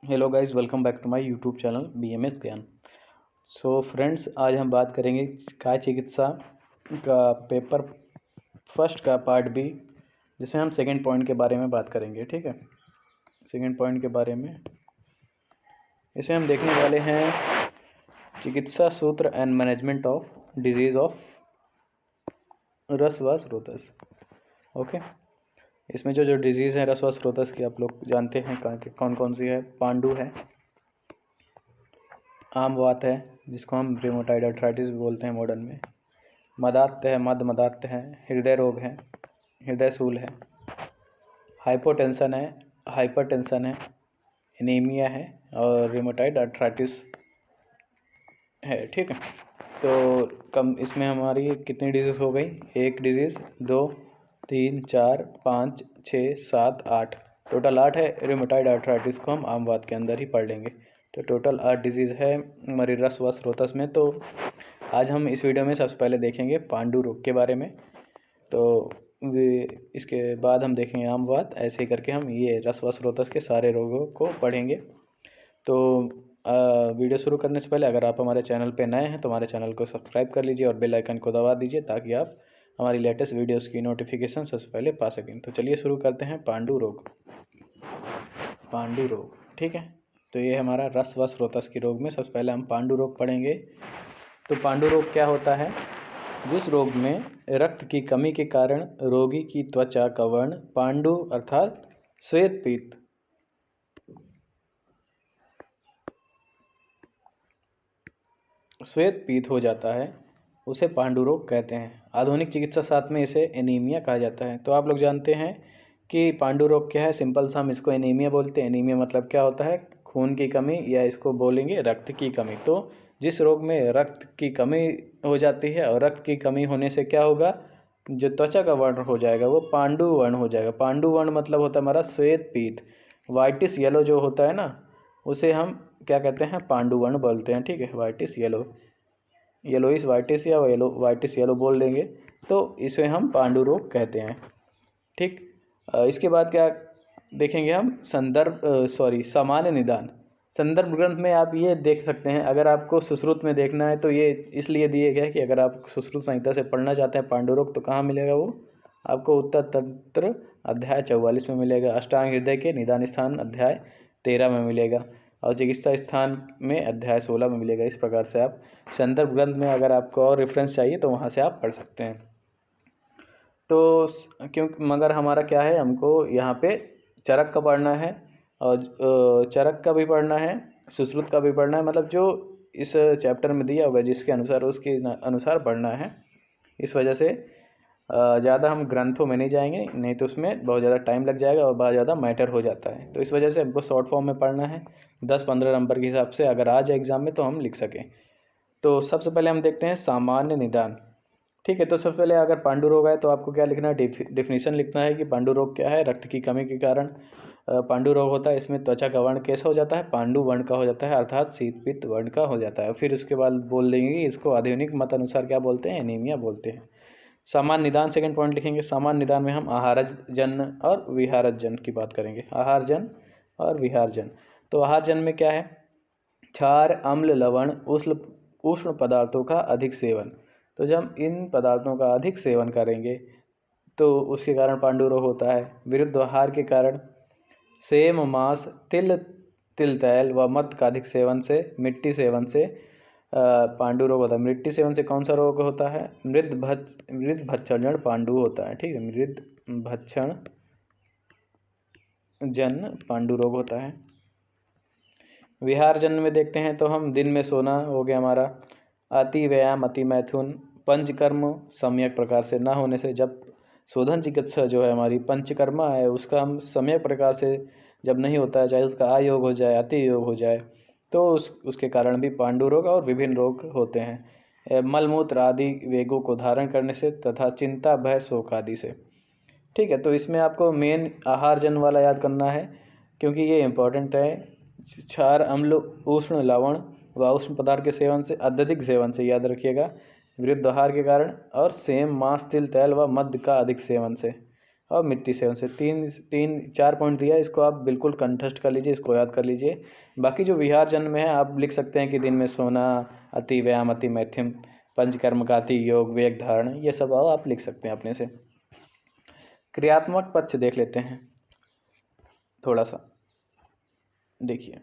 Hello guys, welcome back to my YouTube channel BMS Gyan. So friends, आज हम बात करेंगे काय चिकित्सा का पेपर फर्स्ट का पार्ट बी, जिसमें हम सेकंड पॉइंट के बारे में बात करेंगे। ठीक है, सेकंड पॉइंट के बारे में इसमें हम देखने वाले हैं चिकित्सा सूत्र and management of disease of रसवस्रोतस। ओके, इसमें जो डिजीज़ है रसवस्रोतस की आप लोग जानते हैं कौन कौन सी है। पांडु है, आम वात है जिसको हम रिमोटाइड आर्थराइटिस भी बोलते हैं मॉडर्न में, मदात्त है, मदात्त है, हृदय रोग है, हृदय शूल है, हाइपोटेंशन है, हाइपरटेंशन है, एनीमिया है और रिमोटाइड आर्थराइटिस है। ठीक है, तो कम इसमें हमारी कितनी डिजीज़ हो गई? एक डिजीज़, 2, 3, 4, 5, 6, 7, 8, टोटल 8 है। रिमोटाइड आर्थराइटिस को हम आम वात के अंदर ही पढ़ लेंगे। तो टोटल 8 डिजीज़ है हमारी रसवस्रोतस में। तो आज हम इस वीडियो में सबसे पहले देखेंगे पांडु रोग के बारे में, तो इसके बाद हम देखेंगे आम वात। ऐसे ही करके हम ये रसवस्रोतस के सारे रोगों को पढ़ेंगे। तो वीडियो शुरू करने से पहले अगर आप हमारे चैनल पे नए हैं तो हमारे चैनल को सब्सक्राइब कर लीजिए और बेल आइकन को दबा दीजिए ताकि आप हमारी लेटेस्ट वीडियोस की नोटिफिकेशन सबसे पहले पा सकें। तो चलिए शुरू करते हैं। पांडु रोग। पांडु रोग, ठीक है, तो ये हमारा रसवस्रोतस की रोग में सबसे पहले हम पांडु रोग पढ़ेंगे। तो पांडु रोग क्या होता है? जिस रोग में रक्त की कमी के कारण रोगी की त्वचा का वर्ण पांडु अर्थात श्वेत पीत हो जाता है, उसे पांडु रोग कहते हैं। आधुनिक चिकित्सा शास्त्र में इसे एनीमिया कहा जाता है। तो आप लोग जानते हैं कि पांडु रोग क्या है। सिंपल सा हम इसको एनीमिया बोलते हैं। एनीमिया मतलब क्या होता है? खून की कमी, या इसको बोलेंगे रक्त की कमी। तो जिस रोग में रक्त की कमी हो जाती है और रक्त की कमी होने से क्या होगा, जो त्वचा का वर्ण हो जाएगा वो पांडु वर्ण हो जाएगा। पांडु वर्ण मतलब होता है हमारा श्वेत पीत। वाइटिस येलो जो होता है ना, उसे हम क्या कहते हैं? पांडु वर्ण बोलते हैं। ठीक है, वाइटिस येलो, येलोइस वाइटिस या येलो वाइटिस येलो बोल देंगे, तो इसे हम पांडु रोग कहते हैं। ठीक, इसके बाद क्या देखेंगे हम? सामान्य निदान। संदर्भ ग्रंथ में आप ये देख सकते हैं। अगर आपको सुश्रुत में देखना है तो ये इसलिए दिए गए कि अगर आप सुश्रुत संहिता से पढ़ना चाहते हैं पांडु रोग, तो कहाँ मिलेगा वो? आपको उत्तर तंत्र अध्याय 44 में मिलेगा, अष्टांग हृदय के निदान स्थान अध्याय 13 में मिलेगा और चिकित्सा स्थान में अध्याय 16 में मिलेगा। इस प्रकार से आप संदर्भ ग्रंथ में अगर आपको और रेफरेंस चाहिए तो वहाँ से आप पढ़ सकते हैं। तो क्योंकि मगर हमारा क्या है, हमको यहाँ पे चरक का पढ़ना है और चरक का भी पढ़ना है, सुश्रुत का भी पढ़ना है। मतलब जो इस चैप्टर में दिया होगा जिसके अनुसार उसके अनुसार पढ़ना है। इस वजह से ज़्यादा हम ग्रंथों में नहीं जाएंगे, नहीं तो उसमें बहुत ज़्यादा टाइम लग जाएगा और बहुत ज़्यादा मैटर हो जाता है। तो इस वजह से हमको शॉर्ट फॉर्म में पढ़ना है। 10-15 नंबर के हिसाब से अगर आ जाए एग्ज़ाम में तो हम लिख सकें। तो सबसे पहले हम देखते हैं सामान्य निदान। ठीक है, तो सबसे पहले अगर पांडु रोग है तो आपको क्या लिखना है? डेफिनेशन लिखना है कि पांडु रोग क्या है। रक्त की कमी के कारण पांडु रोग होता है। इसमें त्वचा का वर्ण कैसा हो जाता है? पांडु वर्ण का हो जाता है, अर्थात शीतपित्त वर्ण का हो जाता है। फिर उसके बाद बोल देंगे कि इसको आधुनिक मत अनुसार क्या बोलते हैं? एनीमिया बोलते हैं। सामान्य निदान सेकंड पॉइंट लिखेंगे। सामान्य निदान में हम आहारजन और विहारजन की बात करेंगे। आहारजन और विहारजन। तो आहारजन में क्या है? क्षार, अम्ल, लवण, उष्ण पदार्थों का अधिक सेवन। तो जब हम इन पदार्थों का अधिक सेवन करेंगे तो उसके कारण पांडु रोग होता है। विरुद्ध आहार के कारण सेम, मांस, तिल तैल व मद का अधिक सेवन से, मिट्टी सेवन से पांडु रोग होता है। मिट्टी सेवन से कौन सा रोग होता है? मृद भक्षण पांडु होता है। ठीक है, मृद भक्षण जन पांडु रोग होता है। विहारजन में देखते हैं तो हम दिन में सोना हो गया हमारा, अति व्यायाम, अति मैथुन, पंचकर्म सम्यक प्रकार से ना होने से। जब शोधन चिकित्सा जो है हमारी पंचकर्मा है उसका हम सम्यक प्रकार से जब नहीं होता है, चाहे उसका आयोग हो जाए, अति योग हो जाए, तो उसके कारण भी पांडु रोग और विभिन्न रोग होते हैं। मलमूत्र आदि वेगों को धारण करने से तथा चिंता, भय, शोक आदि से। ठीक है, तो इसमें आपको मेन आहारजन वाला याद करना है क्योंकि ये इम्पोर्टेंट है। क्षार, अम्ल, उष्ण, लवण व उष्ण पदार्थ के सेवन से, अत्यधिक सेवन से, याद रखिएगा, विरुद्ध आहार के कारण, और सेम, मांस, तिल तैल व मद्य का अधिक सेवन से। और मिट्टी सेवन से। तीन तीन चार पॉइंट दिया, इसको आप बिल्कुल कंठस्थ कर लीजिए, इसको याद कर लीजिए। बाकी जो विहार जन्म में है आप लिख सकते हैं कि दिन में सोना, अति व्यायाम, अति मैथुन, पंचकर्म का अति योग, वेग धारण, ये सब आप लिख सकते हैं अपने से। क्रियात्मक पक्ष देख लेते हैं थोड़ा सा, देखिए।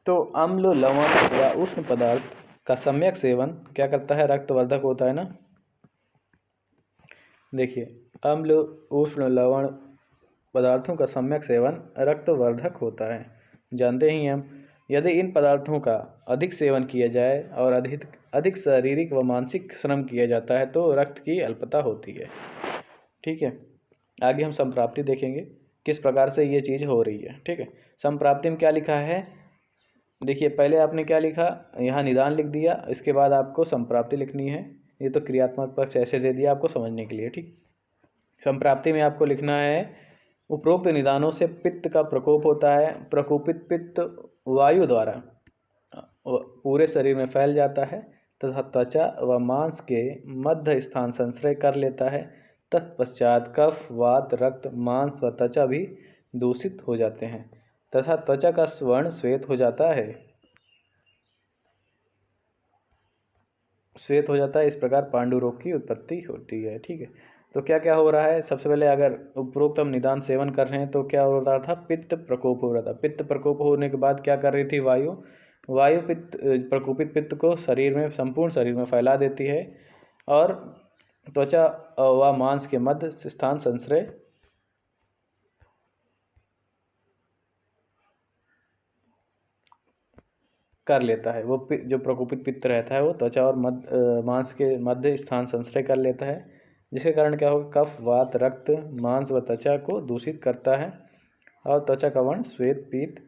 तो अम्ल, लवण या उष्ण पदार्थ का सम्यक सेवन क्या करता है, रक्तवर्धक होता है ना। देखिए, अम्ल, उष्ण, लवण पदार्थों का सम्यक सेवन रक्तवर्धक होता है, जानते ही हैं हम। यदि इन पदार्थों का अधिक सेवन किया जाए और अधिक अधिक शारीरिक व मानसिक श्रम किया जाता है तो रक्त की अल्पता होती है। ठीक है, आगे हम संप्राप्ति देखेंगे किस प्रकार से ये चीज़ हो रही है। ठीक है, संप्राप्ति में क्या लिखा है, देखिए पहले आपने क्या लिखा, यहाँ निदान लिख दिया, इसके बाद आपको संप्राप्ति लिखनी है। ये तो क्रियात्मक पक्ष ऐसे दे दिया आपको समझने के लिए। ठीक, संप्राप्ति में आपको लिखना है, उपरोक्त निदानों से पित्त का प्रकोप होता है। प्रकोपित पित्त वायु द्वारा पूरे शरीर में फैल जाता है तथा त्वचा व मांस के मध्य स्थान संश्रय कर लेता है। तत्पश्चात कफ, वात, रक्त, मांस व त्वचा भी दूषित हो जाते हैं तथा त्वचा का स्वर्ण श्वेत हो जाता है। श्वेत हो जाता है, इस प्रकार पांडु रोग की उत्पत्ति होती है। ठीक है, तो क्या क्या हो रहा है, सबसे पहले अगर उपरोक्त हम निदान सेवन कर रहे हैं तो क्या हो रहा था, पित्त प्रकोप हो रहा था। पित्त प्रकोप होने के बाद क्या कर रही थी, वायु पित्त, प्रकोपित पित्त को शरीर में, संपूर्ण शरीर में फैला देती है और त्वचा व मांस के मध्य स्थान संश्रय कर लेता है। वो जो प्रकोपित पित्त रहता है वो त्वचा और मांस के मध्य स्थान संश्रय कर लेता है, जिसके कारण क्या होगा, कफ, वात, रक्त, मांस व त्वचा को दूषित करता है और त्वचा का वर्ण श्वेत पीत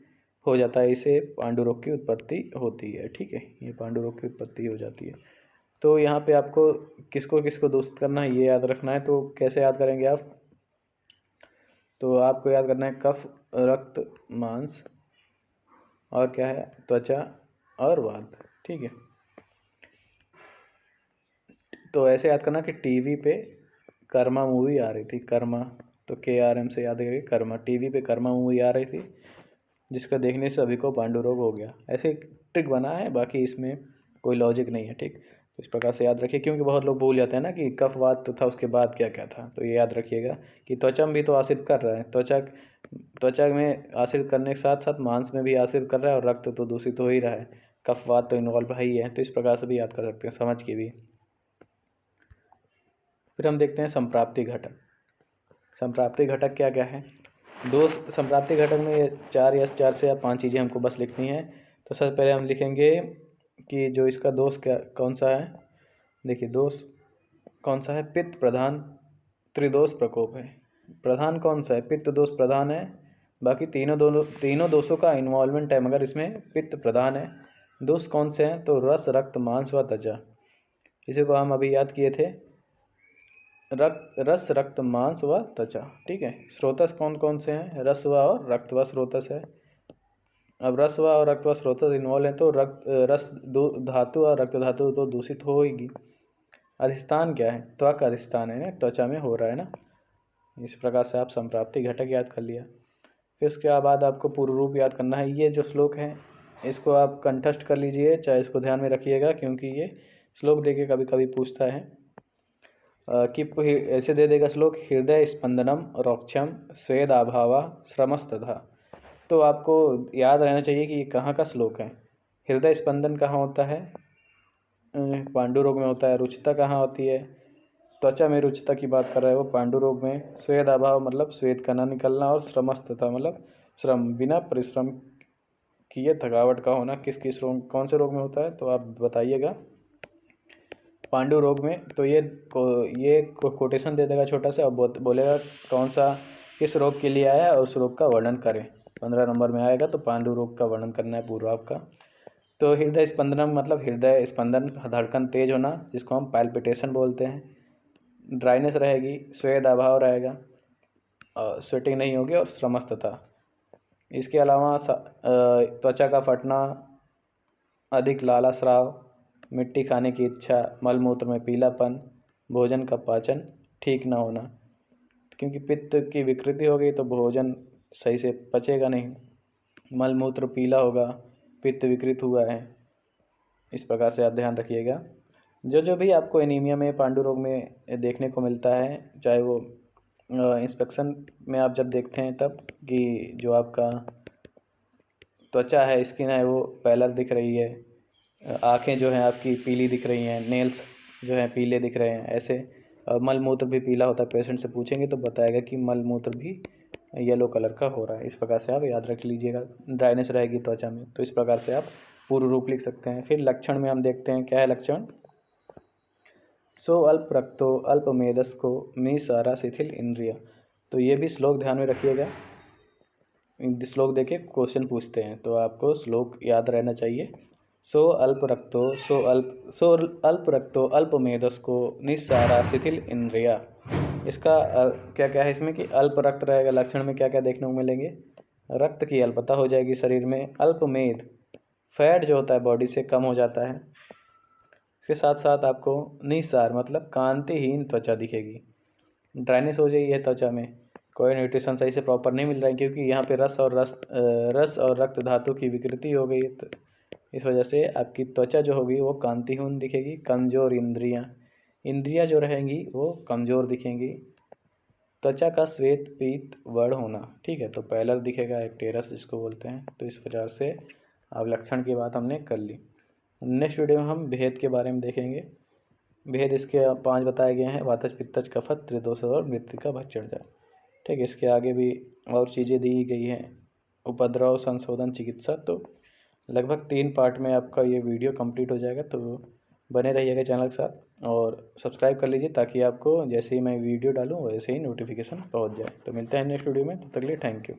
हो जाता है। इसे पांडु रोग की उत्पत्ति होती है। ठीक है, ये पांडु रोग की उत्पत्ति हो जाती है। तो यहाँ पे आपको किसको किसको दूषित करना है ये याद रखना है। तो कैसे याद करेंगे आप, तो आपको याद करना है कफ, रक्त, मांस और क्या है, त्वचा और वात। ठीक है, तो ऐसे याद करना कि टीवी पे कर्मा मूवी आ रही थी, कर्मा, तो KRM से याद करिए, कर्मा, टीवी पे कर्मा मूवी आ रही थी जिसका देखने से सभी को पांडु रोग हो गया। ऐसे ट्रिक बना है, बाकी इसमें कोई लॉजिक नहीं है। ठीक, तो इस प्रकार से याद रखिए, क्योंकि बहुत लोग भूल जाते हैं ना कि कफ, वात तो था, उसके बाद क्या क्या था। तो ये याद रखिएगा कि त्वचा में भी तो आश्रित कर रहा है, त्वचा में आश्रित करने के साथ साथ मांस में भी आश्रित कर रहा है और रक्त तो दूषित हो ही रहा है, कफ, वात तो इन्वॉल्व है ही है। तो इस प्रकार से भी याद कर सकते हैं, समझ के भी। फिर हम देखते हैं संप्राप्ति घटक। संप्राप्ति घटक क्या क्या है, दो संप्राप्ति घटक में चार से या पांच चीज़ें हमको बस लिखनी है। तो सबसे पहले हम लिखेंगे कि जो इसका दोष क्या कौन सा है, देखिए दोष कौन सा है, पित्त प्रधान त्रिदोष प्रकोप है। प्रधान कौन सा है, पित्त दोष प्रधान है। बाकी तीनों दोषों का इन्वॉल्वमेंट है, मगर इसमें पित्त प्रधान है। दोष कौन से हैं, तो रस, रक्त, मांस व त्वचा। इसी को हम अभी याद किए थे, रस, रक्त, मांस व त्वचा। ठीक है, स्रोतस कौन कौन से हैं, रस व और रक्त व स्रोतस है। अब रस व और रक्त व स्रोतस इन्वॉल्व है तो रस धातु और रक्त धातु तो दूषित होगी। अधिष्ठान क्या है, त्वक अधिष्ठान है ना, त्वचा में हो रहा है ना। इस प्रकार से आप संप्राप्ति घटक याद कर लिया। फिर उसके बाद आपको पूर्व रूप याद करना है। ये जो श्लोक है इसको आप कंठस्थ कर लीजिए, चाहे इसको ध्यान में रखिएगा, क्योंकि ये श्लोक देके कभी कभी पूछता है कि ऐसे दे देगा श्लोक, हृदय स्पंदनम रोक्षम स्वेदाभावा श्रमस्तथा। तो आपको याद रहना चाहिए कि ये कहाँ का श्लोक है। हृदय स्पंदन कहाँ होता है, पांडु रोग में होता है। रुचिता कहाँ होती है, त्वचा में रुचिता की बात कर रहा है वो पांडु रोग में। स्वेद अभाव मतलब श्वेत का न निकलना, और श्रमस्तथा मतलब श्रम, बिना परिश्रम किए थकावट का होना। किस किस रोग, कौन से रोग में होता है, तो आप बताइएगा। पांडु रोग में। तो ये कोटेशन दे देगा छोटा सा और बोलेगा कौन सा किस रोग के लिए आया है और उस रोग का वर्णन करें। 15 नंबर में आएगा तो पांडु रोग का वर्णन करना है पूर्व आपका। तो हृदय स्पंदनम मतलब हृदय स्पंदन, धड़कन तेज होना, जिसको हम पैल्पिटेशन बोलते हैं। ड्राइनेस रहेगी, स्वेद अभाव रहेगा, स्वेटिंग नहीं होगी, और श्रमस्तता। इसके अलावा त्वचा का फटना, अधिक लाला स्राव, मिट्टी खाने की इच्छा, मलमूत्र में पीलापन, भोजन का पाचन ठीक न होना। क्योंकि पित्त की विकृति हो गई तो भोजन सही से पचेगा नहीं। मल मूत्र पीला होगा, पित्त विकृत हुआ है। इस प्रकार से आप ध्यान रखिएगा। जो भी आपको एनीमिया में, पांडु रोग में देखने को मिलता है, चाहे वो इंस्पेक्शन में आप जब देखते हैं तब कि जो आपका त्वचा है, स्किन है, वो पैलर दिख रही है, आँखें जो हैं आपकी पीली दिख रही हैं, नेल्स जो हैं पीले दिख रहे हैं, ऐसे मल मूत्र भी पीला होता है। पेशेंट से पूछेंगे तो बताएगा कि मल मूत्र भी येलो कलर का हो रहा है। इस प्रकार से आप याद रख लीजिएगा। ड्राइनेस रहेगी त्वचा में, तो इस प्रकार से आप पूर्ण रूप लिख सकते हैं। फिर लक्षण में हम देखते हैं क्या है लक्षण। सो अल्प रक्तो अल्प मेदस्को निसारा शिथिल इंद्रिय। तो ये भी श्लोक ध्यान में रखिएगा। श्लोक देके क्वेश्चन पूछते हैं तो आपको श्लोक याद रहना चाहिए। सो अल्प रक्तो अल्प मेदस्को निस्सारा शिथिल इंद्रिया। इसका क्या क्या है इसमें कि अल्प रक्त रहेगा। लक्षण में क्या क्या देखने को मिलेंगे। रक्त की अल्पता हो जाएगी शरीर में। अल्प मेद, फैट जो होता है बॉडी से कम हो जाता है। इसके साथ साथ आपको निस्सार मतलब कांतिहीन त्वचा दिखेगी। ड्राइनेस हो जाएगी है त्वचा में, कोई न्यूट्रिशन सही से प्रॉपर नहीं मिल रहा है, क्योंकि यहाँ पे रस और रक्त धातु की विकृति हो गई। तो इस वजह से आपकी त्वचा जो होगी वो कांतिहीन दिखेगी। कमज़ोर इंद्रियाँ जो रहेंगी वो कमज़ोर दिखेंगी। त्वचा का श्वेत पीत वर्ण होना, ठीक है, तो पैलर दिखेगा, एक्टेरस जिसको बोलते हैं। तो इस प्रकार से अब लक्षण की बात हमने कर ली। नेक्स्ट वीडियो में हम भेद के बारे में देखेंगे। भेद इसके 5 बताए गए हैं। वातज, पित्तज, कफत, त्रिदोष और मृत्तिका भक्षणजन्य। ठीक है, इसके आगे भी और चीज़ें दी गई हैं। उपद्रव, संशोधन, चिकित्सा। तो लगभग 3 पार्ट में आपका ये वीडियो कंप्लीट हो जाएगा। तो बने रहिएगा चैनल के साथ और सब्सक्राइब कर लीजिए ताकि आपको जैसे ही मैं वीडियो डालूँ वैसे ही नोटिफिकेशन पहुंच जाए। तो मिलते हैं नेक्स्ट वीडियो में, तब तक के लिए थैंक यू।